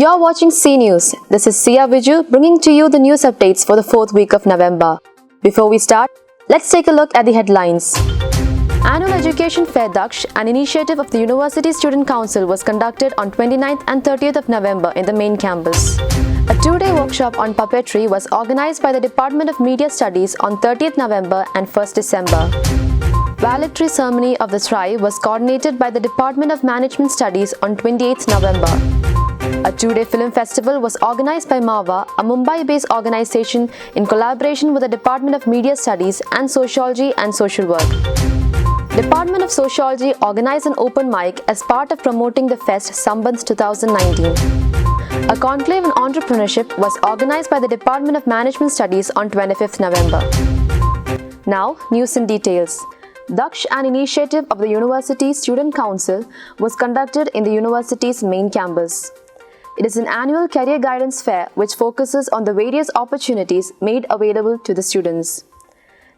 You're watching C News. This is Sia Viju bringing to you the news updates for the 4th week of November. Before we start, let's take a look at the headlines. Annual Education Fair Daksh, an initiative of the University Student Council, was conducted on 29th and 30th of November in the main campus. A two-day workshop on puppetry was organized by the Department of Media Studies on 30th November and 1st December. Valedictory ceremony of the TRI was coordinated by the Department of Management Studies on 28th November. A two-day film festival was organized by MAVA, a Mumbai-based organization in collaboration with the Department of Media Studies and Sociology and Social Work. Department of Sociology organized an open mic as part of promoting the fest Sambandh 2019. A conclave on entrepreneurship was organized by the Department of Management Studies on 25th November. Now, news in details. Daksh, an initiative of the University Student Council, was conducted in the university's main campus. It is an annual career guidance fair which focuses on the various opportunities made available to the students.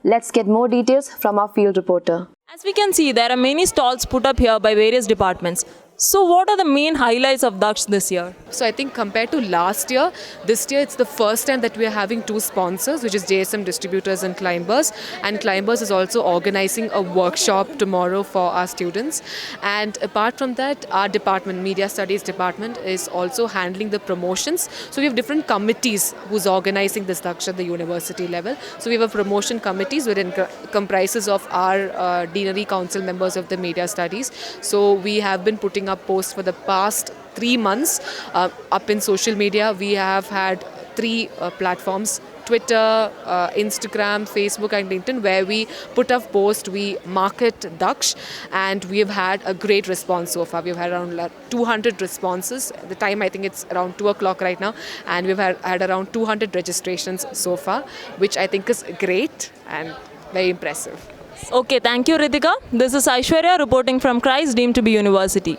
Let's get more details from our field reporter. As we can see, there are many stalls put up here by various departments. So what are the main highlights of Daksh this year? So I think compared to last year, this year it's the first time that we are having two sponsors, which is JSM Distributors and Climbers. And Climbers is also organizing a workshop tomorrow for our students. And apart from that, our department, Media Studies department, is also handling the promotions. So we have different committees who's organizing this Daksh at the university level. So we have a promotion committees wherein comprises of our deanery council members of the Media Studies. So we have been putting up posts for the past 3 months up in social media. We have had 3 platforms: Twitter, Instagram, Facebook and LinkedIn, where we put up posts, we market Daksh, and we have had a great response so far. We've had around 200 responses. At the time, I think it's around 2 o'clock right now, and we've had around 200 registrations so far, which I think is great and very impressive. Okay, thank you Ritika. This is Aishwarya reporting from Christ deemed to be University.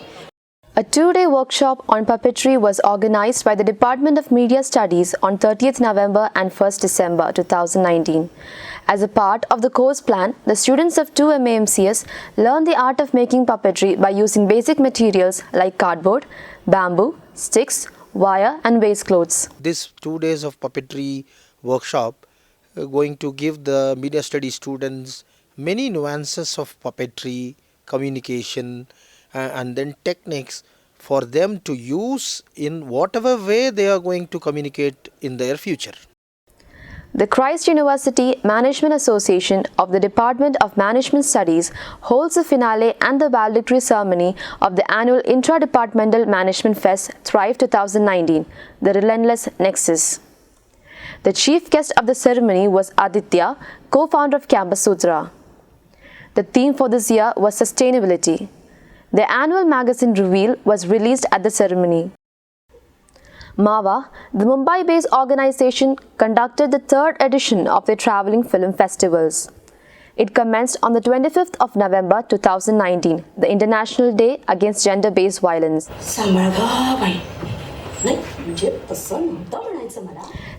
A two-day workshop on puppetry was organized by the Department of Media Studies on 30th November and 1st December 2019. As a part of the course plan, the students of 2 MAMCS learned the art of making puppetry by using basic materials like cardboard, bamboo, sticks, wire and waste clothes. This 2 days of puppetry workshop going to give the media studies students many nuances of puppetry, communication and then techniques for them to use in whatever way they are going to communicate in their future. The Christ University Management Association of the Department of Management Studies holds the finale and the valedictory ceremony of the annual Intra-Departmental Management Fest Thrive 2019, the Relentless Nexus. The chief guest of the ceremony was Aditya, co-founder of Campus Sutra. The theme for this year was sustainability. The annual magazine Reveal was released at the ceremony. MAVA, the Mumbai-based organization, conducted the 3rd edition of the Travelling Film Festivals. It commenced on the 25th of November 2019, the International Day Against Gender-Based Violence.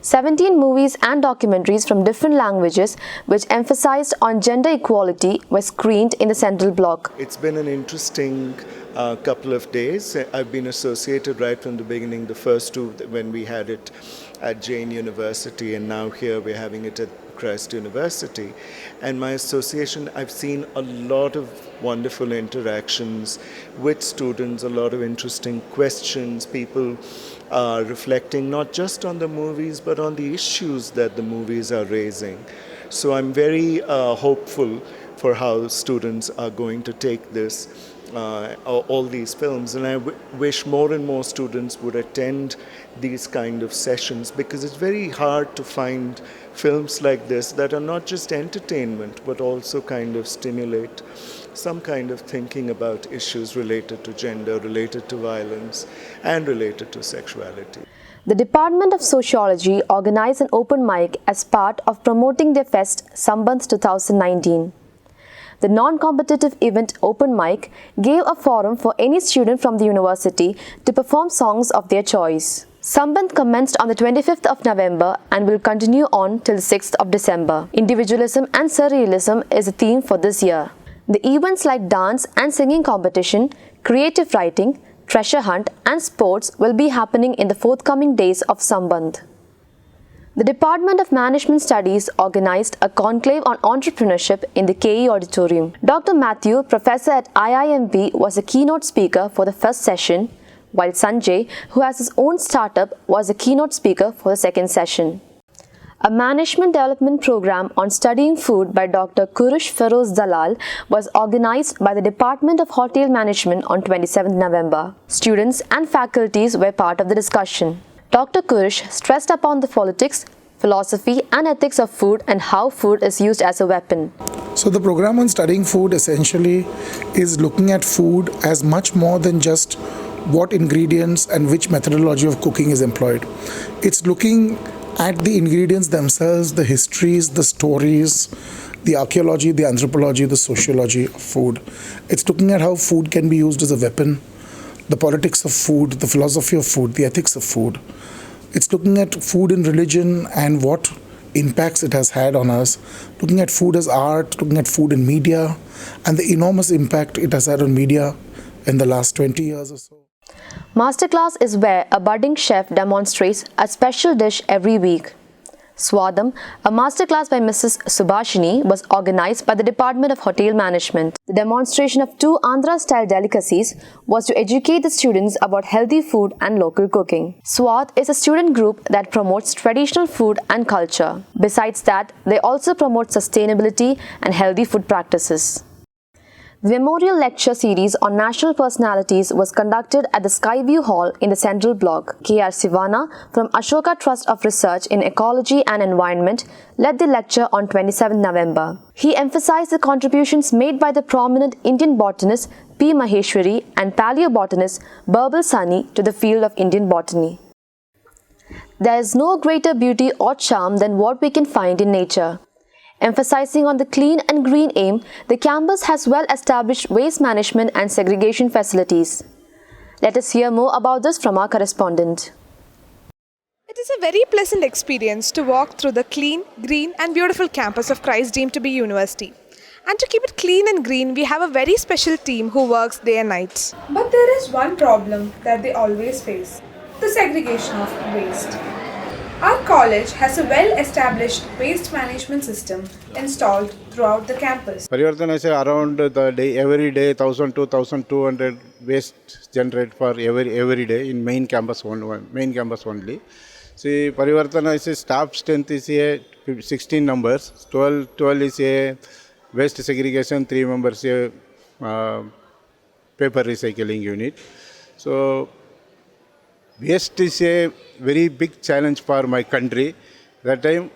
17 movies and documentaries from different languages which emphasized on gender equality were screened in the central block. It's been an interesting couple of days. I've been associated right from the beginning, the first 2 when we had it at Jain University, and now here we're having it at Christ University. And my association, I've seen a lot of wonderful interactions with students, a lot of interesting questions, people reflecting not just on the movies but on the issues that the movies are raising. So I'm very hopeful for how students are going to take this, all these films, and I wish more and more students would attend these kind of sessions, because it's very hard to find films like this that are not just entertainment but also kind of stimulate some kind of thinking about issues related to gender, related to violence and related to sexuality. The Department of Sociology organized an open mic as part of promoting their fest Sambandh 2019. The non-competitive event Open Mic gave a forum for any student from the university to perform songs of their choice. Sambandh commenced on the 25th of November and will continue on till the 6th of December. Individualism and surrealism is a theme for this year. The events like dance and singing competition, creative writing, treasure hunt and sports will be happening in the forthcoming days of Sambandh. The Department of Management Studies organized a conclave on entrepreneurship in the KE auditorium. Dr. Matthew, professor at IIMB, was a keynote speaker for the first session, while Sanjay, who has his own startup, was a keynote speaker for the second session. A management development program on studying food by Dr. Kurush Feroz Dalal was organized by the Department of Hotel Management on 27 November. Students and faculties were part of the discussion. Dr. Kurush stressed upon the politics, philosophy and ethics of food and how food is used as a weapon. So the program on studying food essentially is looking at food as much more than just what ingredients and which methodology of cooking is employed. It's looking at the ingredients themselves, the histories, the stories, the archaeology, the anthropology, the sociology of food. It's looking at how food can be used as a weapon, the politics of food, the philosophy of food, the ethics of food. It's looking at food in religion and what impacts it has had on us, looking at food as art, looking at food in media, and the enormous impact it has had on media in the last 20 years or so. Masterclass is where a budding chef demonstrates a special dish every week. Swadam, a masterclass by Mrs. Subhashini, was organized by the Department of Hotel Management. The demonstration of 2 Andhra-style delicacies was to educate the students about healthy food and local cooking. Swad is a student group that promotes traditional food and culture. Besides that, they also promote sustainability and healthy food practices. The Memorial Lecture Series on National Personalities was conducted at the Skyview Hall in the Central Block. K.R. Sivana from Ashoka Trust of Research in Ecology and Environment led the lecture on 27 November. He emphasized the contributions made by the prominent Indian botanist P. Maheshwari and paleobotanist Birbal Sahni to the field of Indian botany. There is no greater beauty or charm than what we can find in nature. Emphasizing on the clean and green aim, the campus has well-established waste management and segregation facilities. Let us hear more about this from our correspondent. It is a very pleasant experience to walk through the clean, green and beautiful campus of Christ deemed to be University. And to keep it clean and green, we have a very special team who works day and night. But there is one problem that they always face: the segregation of waste. Our college has a well-established waste management system installed throughout the campus. Parivartan is around the day, every day 1,000 to 1,200 waste generate for every day in main campus only. See, Parivartan is staff strength is 16 numbers, 12 is a waste segregation, 3 members a paper recycling unit. So waste is a very big challenge for my country. That time,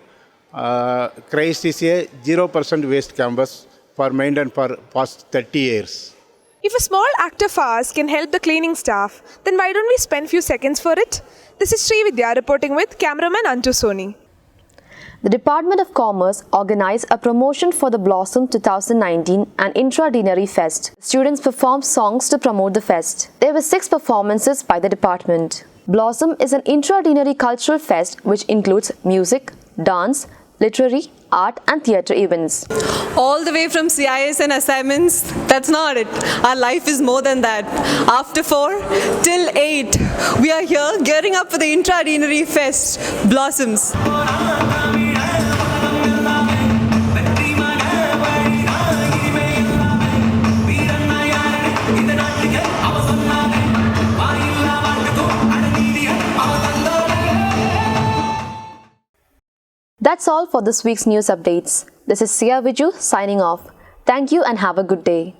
Christ is a 0% waste campus for maintained for past 30 years. If a small act of ours can help the cleaning staff, then why don't we spend few seconds for it? This is Sri Vidya reporting with cameraman Antu Soni. The Department of Commerce organized a promotion for the Blossom 2019 and Intra-Deanery Fest. Students performed songs to promote the fest. There were 6 performances by the department. Blossom is an intra-deanery cultural fest which includes music, dance, literary, art and theatre events. All the way from CIS and assignments, that's not it. Our life is more than that. After 4 till 8, we are here gearing up for the Intra-Deanery Fest, Blossoms. That's all for this week's news updates. This is Sia Viju signing off. Thank you and have a good day.